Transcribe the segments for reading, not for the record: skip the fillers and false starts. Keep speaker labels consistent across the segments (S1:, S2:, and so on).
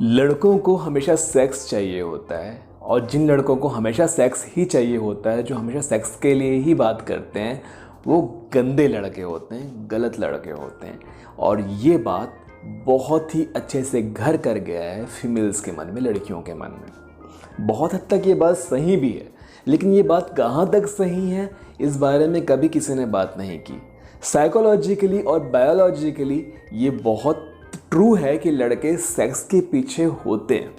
S1: लड़कों को हमेशा सेक्स चाहिए होता है और जिन लड़कों को हमेशा सेक्स ही चाहिए होता है, जो हमेशा सेक्स के लिए ही बात करते हैं, वो गंदे लड़के होते हैं, गलत लड़के होते हैं। और ये बात बहुत ही अच्छे से घर कर गया है फीमेल्स के मन में, लड़कियों के मन में। बहुत हद तक ये बात सही भी है, लेकिन ये बात कहाँ तक सही है इस बारे में कभी किसी ने बात नहीं की। साइकोलॉजिकली और बायोलॉजिकली ये बहुत ट्रू है कि लड़के सेक्स के पीछे होते हैं,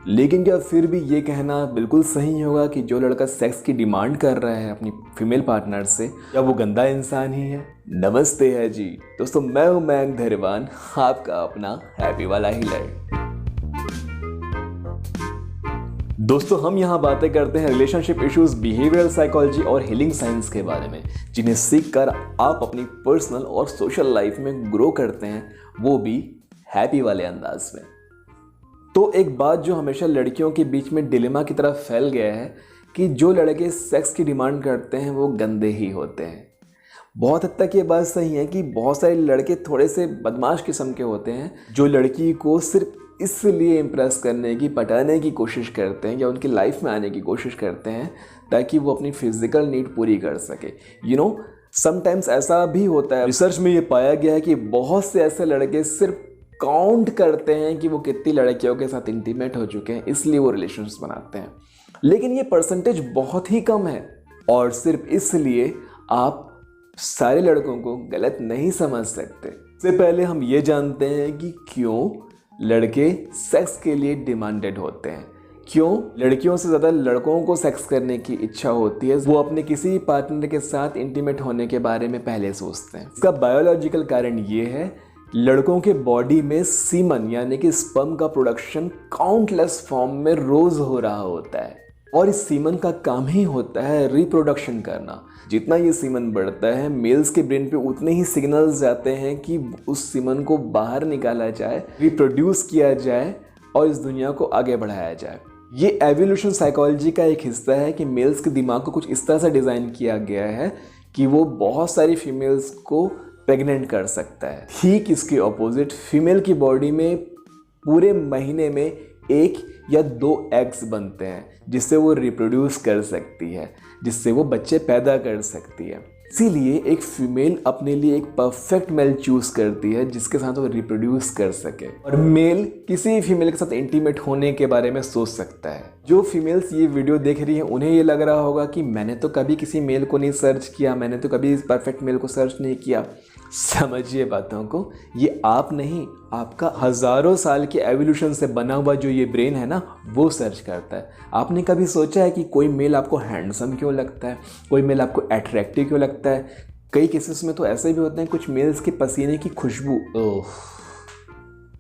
S1: लेकिन क्या फिर भी ये कहना बिल्कुल सही होगा कि जो लड़का सेक्स की डिमांड कर रहा है अपनी फीमेल पार्टनर से, क्या वो गंदा इंसान ही है? नमस्ते है जी दोस्तों, मैं हूं मयंक धैर्यवान, आपका अपना हैप्पी वाला हीलर। दोस्तों, हम यहाँ बातें करते हैं रिलेशनशिप इश्यूज, बिहेवियरल साइकोलॉजी और हीलिंग साइंस के बारे में, जिन्हें सीखकर आप अपनी पर्सनल और सोशल लाइफ में ग्रो करते हैं, वो भी हैप्पी वाले अंदाज में। तो एक बात जो हमेशा लड़कियों के बीच में डिलेमा की तरह फैल गया है कि जो लड़के सेक्स की डिमांड करते हैं वो गंदे ही होते हैं। बहुत हद तक ये बात सही है कि बहुत सारे लड़के थोड़े से बदमाश किस्म के होते हैं, जो लड़की को सिर्फ इसलिए इम्प्रेस करने की, पटाने की कोशिश करते हैं या उनकी लाइफ में आने की कोशिश करते हैं ताकि वो अपनी फिजिकल नीड पूरी कर सके। समटाइम्स ऐसा भी होता है, रिसर्च में ये पाया गया है कि बहुत से ऐसे लड़के सिर्फ काउंट करते हैं कि वो कितनी लड़कियों के साथ इंटीमेट हो चुके हैं, इसलिए वो रिलेशंस बनाते हैं। लेकिन ये परसेंटेज बहुत ही कम है और सिर्फ इसलिए आप सारे लड़कों को गलत नहीं समझ सकते। इससे पहले हम ये जानते हैं कि क्यों लड़के सेक्स के लिए डिमांडेड होते हैं, क्यों लड़कियों से ज़्यादा लड़कों को सेक्स करने की इच्छा होती है। वो अपने किसी पार्टनर के साथ इंटीमेट होने के बारे में पहले सोचते हैं। इसका बायोलॉजिकल कारण ये है, लड़कों के बॉडी में सीमन यानी कि स्पर्म का प्रोडक्शन काउंटलेस फॉर्म में रोज हो रहा होता है और इस सीमन का काम ही होता है रिप्रोडक्शन करना। जितना ये सीमन बढ़ता है, मेल्स के ब्रेन पे उतने ही सिग्नल्स जाते हैं कि उस सीमन को बाहर निकाला जाए, रिप्रोड्यूस किया जाए और इस दुनिया को आगे बढ़ाया जाए। ये एवोल्यूशन साइकोलॉजी का एक हिस्सा है कि मेल्स के दिमाग को कुछ इस तरह से डिज़ाइन किया गया है कि वो बहुत सारी फीमेल्स को प्रेग्नेंट कर सकता है। ठीक इसके ऑपोजिट फीमेल की बॉडी में पूरे महीने में 1 या 2 एग्स बनते हैं, जिससे वो रिप्रोड्यूस कर सकती है, जिससे वो बच्चे पैदा कर सकती है। इसीलिए एक फीमेल अपने लिए एक परफेक्ट मेल चूज करती है जिसके साथ वो रिप्रोड्यूस कर सके, और मेल किसी फीमेल के साथ इंटीमेट होने के बारे में सोच सकता है। जो फीमेल्स ये वीडियो देख रही हैं उन्हें ये लग रहा होगा कि मैंने तो कभी किसी मेल को नहीं सर्च किया, मैंने तो कभी परफेक्ट मेल को सर्च नहीं किया। समझिए बातों को, ये आप नहीं, आपका हज़ारों साल के एवोल्यूशन से बना हुआ जो ये ब्रेन है ना, वो सर्च करता है। आपने कभी सोचा है कि कोई मेल आपको हैंडसम क्यों लगता है, कोई मेल आपको अट्रैक्टिव क्यों लगता है? कई केसेस में तो ऐसे भी होते हैं, कुछ मेल्स के पसीने की खुशबू,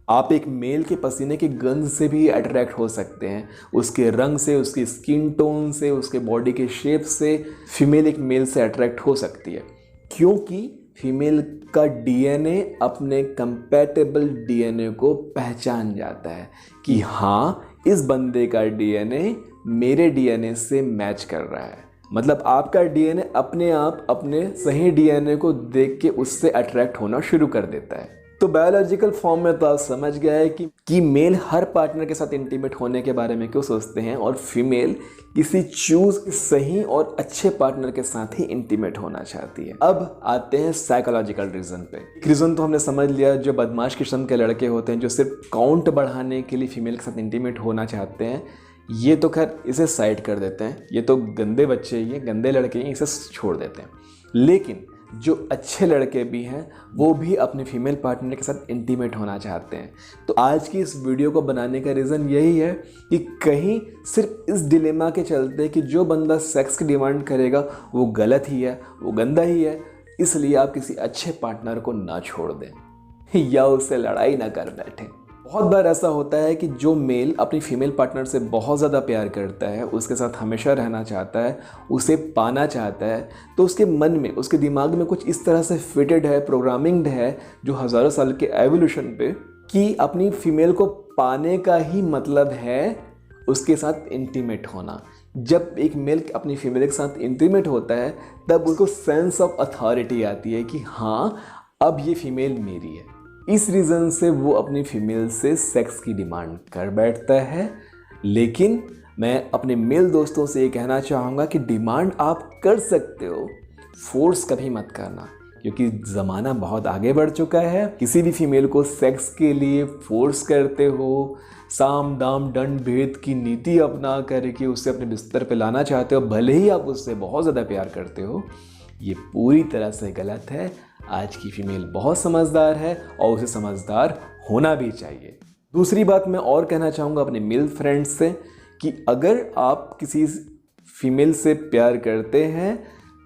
S1: आप एक मेल के पसीने की गंध से भी अट्रैक्ट हो सकते हैं, उसके रंग से, उसकी स्किन टोन से, उसके बॉडी के शेप से फीमेल एक मेल से अट्रैक्ट हो सकती है, क्योंकि फीमेल का डीएनए अपने कंपैटिबल डीएनए को पहचान जाता है कि हाँ, इस बंदे का डीएनए मेरे डीएनए से मैच कर रहा है। मतलब आपका डीएनए अपने आप अपने सही डीएनए को देख के उससे अट्रैक्ट होना शुरू कर देता है। तो बायोलॉजिकल फॉर्म में तो आप समझ गए हैं कि मेल हर पार्टनर के साथ इंटीमेट होने के बारे में क्यों सोचते हैं और फीमेल किसी चूज सही और अच्छे पार्टनर के साथ ही इंटीमेट होना चाहती है। अब आते हैं साइकोलॉजिकल रीज़न पे। रीज़न तो हमने समझ लिया, जो बदमाश किस्म के लड़के होते हैं जो सिर्फ काउंट बढ़ाने के लिए फीमेल के साथ इंटीमेट होना चाहते हैं, ये तो खैर इसे साइड कर देते हैं, ये तो गंदे बच्चे ही हैं, गंदे लड़के ही, इसे छोड़ देते हैं। लेकिन जो अच्छे लड़के भी हैं वो भी अपने फीमेल पार्टनर के साथ इंटीमेट होना चाहते हैं। तो आज की इस वीडियो को बनाने का रीज़न यही है कि कहीं सिर्फ इस डिलेमा के चलते कि जो बंदा सेक्स की डिमांड करेगा वो गलत ही है, वो गंदा ही है, इसलिए आप किसी अच्छे पार्टनर को ना छोड़ दें या उससे लड़ाई ना कर बैठें। बहुत बार ऐसा होता है कि जो मेल अपनी फीमेल पार्टनर से बहुत ज़्यादा प्यार करता है, उसके साथ हमेशा रहना चाहता है, उसे पाना चाहता है, तो उसके मन में, उसके दिमाग में कुछ इस तरह से फिटेड है, प्रोग्रामिंग है, जो हज़ारों साल के एवोल्यूशन पे, कि अपनी फीमेल को पाने का ही मतलब है उसके साथ इंटीमेट होना। जब एक मेल अपनी फीमेल के साथ इंटीमेट होता है तब उसको सेंस ऑफ अथॉरिटी आती है कि हाँ, अब ये फीमेल मेरी है। इस रीज़न से वो अपनी फीमेल से सेक्स की डिमांड कर बैठता है। लेकिन मैं अपने मेल दोस्तों से ये कहना चाहूँगा कि डिमांड आप कर सकते हो, फोर्स कभी मत करना, क्योंकि ज़माना बहुत आगे बढ़ चुका है। किसी भी फीमेल को सेक्स के लिए फोर्स करते हो, साम दाम दंड भेद की नीति अपना करके उससे अपने बिस्तर पे लाना चाहते हो, भले ही आप उससे बहुत ज़्यादा प्यार करते हो, ये पूरी तरह से गलत है। आज की फीमेल बहुत समझदार है और उसे समझदार होना भी चाहिए। दूसरी बात मैं और कहना चाहूँगा अपने मेल फ्रेंड्स से कि अगर आप किसी फीमेल से प्यार करते हैं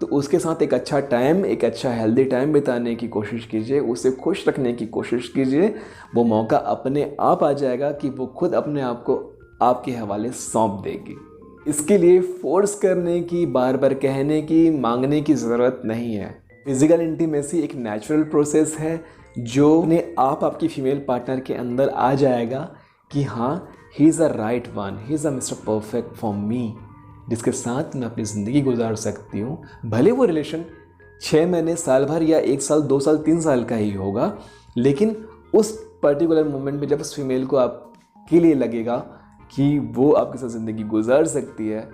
S1: तो उसके साथ एक अच्छा टाइम, एक अच्छा हेल्दी टाइम बिताने की कोशिश कीजिए, उसे खुश रखने की कोशिश कीजिए। वो मौका अपने आप आ जाएगा कि वो खुद अपने आप को आपके हवाले सौंप देगी। इसके लिए फोर्स करने की, बार बार कहने की, मांगने की ज़रूरत नहीं है। फिजिकल इंटीमेसी एक नेचुरल प्रोसेस है जो अपने आप आपकी फीमेल पार्टनर के अंदर आ जाएगा कि हाँ, he is a right one, he is a mister perfect for me, जिसके साथ मैं अपनी ज़िंदगी गुजार सकती हूँ। भले वो रिलेशन 6 महीने, साल भर या 1 साल, 2 साल, 3 साल का ही होगा, लेकिन उस पर्टिकुलर मोमेंट में जब उस फीमेल को आपके लिए लगेगा कि वो आपके साथ ज़िंदगी गुजार सकती है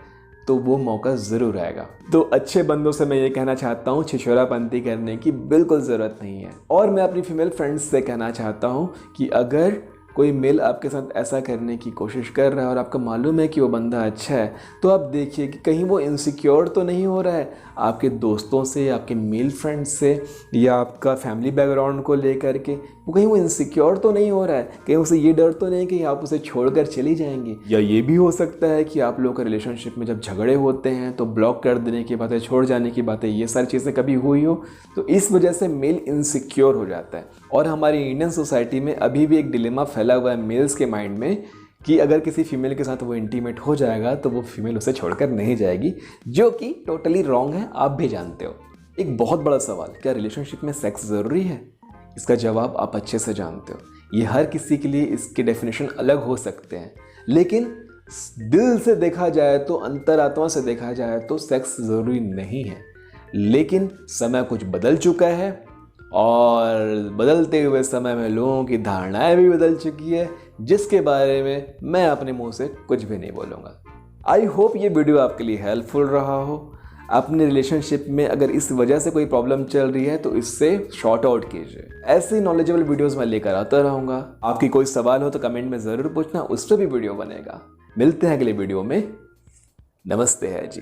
S1: तो वो मौका ज़रूर आएगा। तो अच्छे बंदों से मैं ये कहना चाहता हूँ, छिछोरापंती करने की बिल्कुल ज़रूरत नहीं है। और मैं अपनी फीमेल फ्रेंड्स से कहना चाहता हूँ कि अगर कोई मेल आपके साथ ऐसा करने की कोशिश कर रहा है और आपको मालूम है कि वो बंदा अच्छा है, तो आप देखिए कि कहीं वो इनसिक्योर तो नहीं हो रहा है आपके दोस्तों से, आपके मेल फ्रेंड्स से, या आपका फैमिली बैकग्राउंड को लेकर के। वो कहीं वो इनसिक्योर तो नहीं हो रहा है, कहीं उसे ये डर तो नहीं कि आप उसे छोड़कर चली जाएंगी। या ये भी हो सकता है कि आप लोग का रिलेशनशिप में जब झगड़े होते हैं तो ब्लॉक कर देने की बातें, छोड़ जाने की बातें, ये सारी चीज़ें कभी हुई हो, तो इस वजह से मेल इनसिक्योर हो जाता है। और हमारी इंडियन सोसाइटी में अभी भी एक डिलेमा फैला हुआ है मेल्स के माइंड में कि अगर किसी फीमेल के साथ वो इंटीमेट हो जाएगा तो वो फीमेल उसे छोड़कर नहीं जाएगी, जो कि टोटली रॉन्ग है, आप भी जानते हो। एक बहुत बड़ा सवाल, क्या रिलेशनशिप में सेक्स ज़रूरी है? इसका जवाब आप अच्छे से जानते हो। ये हर किसी के लिए इसके डेफिनेशन अलग हो सकते हैं, लेकिन दिल से देखा जाए तो, अंतरात्मा से देखा जाए तो सेक्स ज़रूरी नहीं है। लेकिन समय कुछ बदल चुका है और बदलते हुए समय में लोगों की धारणाएं भी बदल चुकी है, जिसके बारे में मैं अपने मुंह से कुछ भी नहीं बोलूँगा। आई होप ये वीडियो आपके लिए हेल्पफुल रहा हो। अपने रिलेशनशिप में अगर इस वजह से कोई प्रॉब्लम चल रही है तो इससे शॉर्ट आउट कीजिए। ऐसे नॉलेजेबल वीडियोस मैं लेकर आता रहूँगा। आपकी कोई सवाल हो तो कमेंट में ज़रूर पूछना, उस पर भी वीडियो बनेगा। मिलते हैं अगले वीडियो में। नमस्ते है जी।